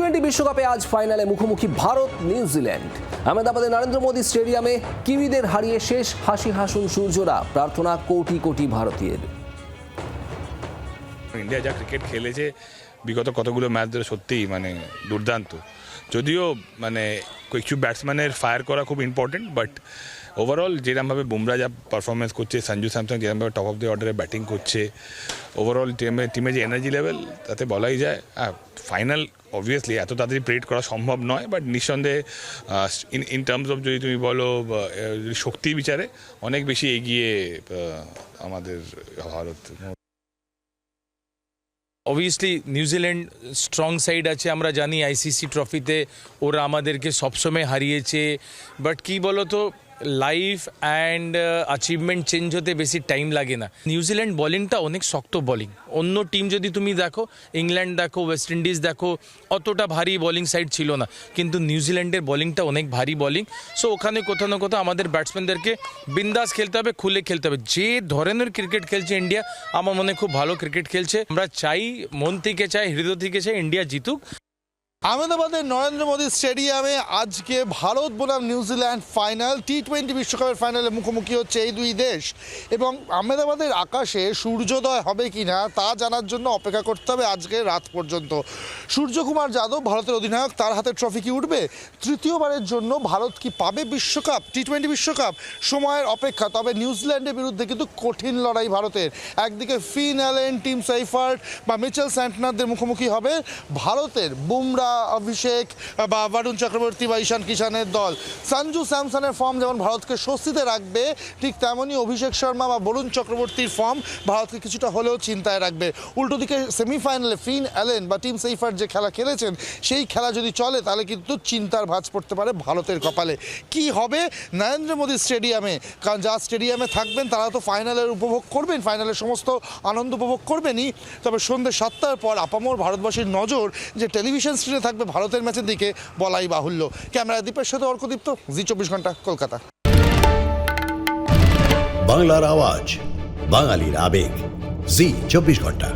টি-20 বিশ্বকাপে আজ ফাইনালে মুখোমুখি ভারত নিউজিল্যান্ড। আহমেদাবাদে নরেন্দ্র মোদী স্টেডিয়ামে কিউইদের হারিয়ে শেষ হাসি হাসুন সূর্যরা, প্রার্থনা কোটি কোটি ভারতীয়ের। ইন্ডিয়া যা ক্রিকেট খেলেছে বিগত কতগুলো ম্যাচ ধরে সত্যিই দুর্দান্ত। যদিও কিছু ব্যাটসম্যানের ফায়ার করা খুব ইম্পর্টেন্ট, বাট ওভারঅল যেরকমভাবে বুমরা যা পারফরমেন্স করছে, সঞ্জু স্যামসন যেরকমভাবে টপ অফ দ্য অর্ডারে ব্যাটিং করছে, ওভারঅল টিমে যে এনার্জি লেভেল তাতে বলাই যায় ফাইনাল অবভিয়াসলি এত তাড়াতাড়ি প্রেডিক্ট করা সম্ভব নয়, বাট নিঃসন্দেহে ইন টার্মস অফ যদি তুমি বলো শক্তি বিচারে অনেক বেশি এগিয়ে আমাদের Bharat. Obviously New Zealand strong side আছে, আমরা জানি আইসিসি ট্রফিতে ওরা আমাদেরকে সবসময় হারিয়েছে, বাট কি বলো তো লাইফ অ্যান্ড অ্যাচিভমেন্ট চেঞ্জ হতে বেশি টাইম লাগে না। নিউজিল্যান্ড বোলিংটা অনেক শক্ত বোলিং। অন্য টিম যদি তুমি দেখো, ইংল্যান্ড দেখো, ওয়েস্ট ইন্ডিজ দেখো, অতটা ভারী বোলিং সাইড ছিল না, কিন্তু নিউজিল্যান্ডের বোলিংটা অনেক ভারী বোলিং। সো ওখানে কোথাও না কোথাও আমাদের ব্যাটসম্যানদেরকে বিন্দাস খেলতে হবে, খুলে খেলতে হবে। যে ধরনের ক্রিকেট খেলছে ইন্ডিয়া, আমার মনে খুব ভালো ক্রিকেট খেলছে। আমরা চাই, মন থেকে চাই, হৃদয় থেকে চাই ইন্ডিয়া জিতুক। আহমেদাবাদের নরেন্দ্র মোদী স্টেডিয়ামে আজকে ভারত বনাম নিউজিল্যান্ড ফাইনাল, টি-20 বিশ্বকাপের ফাইনালে মুখোমুখি হচ্ছে এই দুই দেশ। এবং আহমেদাবাদের আকাশে সূর্যোদয় হবে কিনা তা জানার জন্য অপেক্ষা করতে হবে আজকে রাত পর্যন্ত। সূর্যকুমার যাদব ভারতের অধিনায়ক, তার হাতে ট্রফি কি উঠবে? তৃতীয়বারের জন্য ভারত কি পাবে বিশ্বকাপ, টি-20 বিশ্বকাপ? সময়ের অপেক্ষা। তবে নিউজিল্যান্ডের বিরুদ্ধে কিন্তু কঠিন লড়াই ভারতের। একদিকে ফিন অ্যালেন, টিম সেইফার্ট বা মিচেল স্যান্টনারদের মুখোমুখি হবে ভারতের বুমরা, অভিষেক বা বরুণ চক্রবর্তী বা ঈশান কিষানের দল। সঞ্জু স্যামসনের ফর্ম যেমন ভারতকে স্বস্তিতে রাখবে, ঠিক তেমনই অভিষেক শর্মা বা বরুণ চক্রবর্তীর ফর্ম ভারতকে কিছুটা হলেও চিন্তায় রাখবে। উল্টো দিকে সেমিফাইনালে ফিন অ্যালেন বা টিম সেইফার্ট যে খেলা খেলেছেন, সেই খেলা যদি চলে তাহলে কিন্তু চিন্তার ভাঁজ পড়তে পারে ভারতের কপালে। কি হবে নরেন্দ্র মোদী স্টেডিয়ামে? কারণ যা স্টেডিয়ামে থাকবেন তারা তো ফাইনালের উপভোগ করবেন, ফাইনালের সমস্ত আনন্দ উপভোগ করবেনই। তবে সন্ধ্যে 7টার পর আপামর ভারতবাসীর নজর যে টেলিভিশন স্ক্রিনে থাকবে ভারতের ম্যাচের দিকে বলাই বাহুল্য। ক্যামেরা দীপের সাথে অর্কদীপ্ত, জি 24 ঘন্টা, কলকাতা। বাংলার আওয়াজ, বাঙালির আবেগ, জি 24 ঘন্টা।